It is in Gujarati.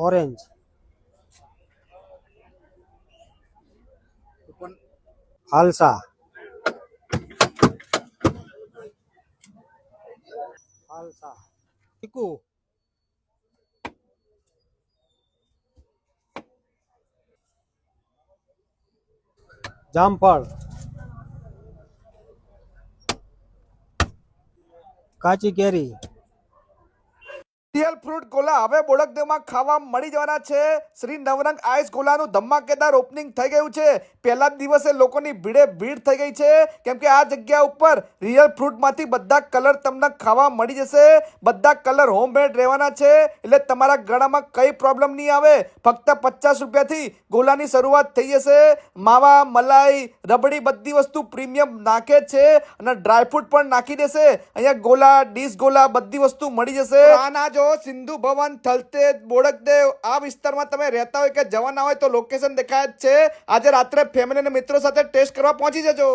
ઓરેન્જ, હાલસા, હાલસા, ચીકુ, જામફળ, કાચી કેરી, રિયલ ફ્રૂટ ગોલા હવે બોડકદેવમાં ખાવા મળી જવાના છે. શ્રી નવરંગ આઈસ ગોલાનું ધમાકેદાર ઓપનિંગ થઈ ગયું છે. પહેલા જ દિવસે લોકોની ભીડ થઈ ગઈ છે, કેમ કે આ જગ્યા ઉપર રિયલ ફ્રૂટમાંથી બધા કલર તમને ખાવા મળી જશે. બધા કલર હોમમેડ રહેવાના છે, એટલે તમારા ગળામાં કઈ પ્રોબ્લેમ નહીં આવે. ફક્ત 50 રૂપિયાથી ગોલાની શરૂઆત થઈ જશે. માવા, મલાઈ, રબડી બધી વસ્તુ પ્રીમિયમ નાખે છે અને ડ્રાયફ્રૂટ પણ નાખી દેશે. અહીંયા ગોલા, ડીશ ગોલા બધી વસ્તુ મળી જશે. આના જો સિંધુ ભવન, થલતેજ, બોડકદેવ આ વિસ્તારમાં તમે રહેતા હોય કે જવાના હોય તો લોકેશન દેખાય જ છે. આજે રાત્રે ફેમિલી અને મિત્રો સાથે ટેસ્ટ કરવા પહોંચી જજો.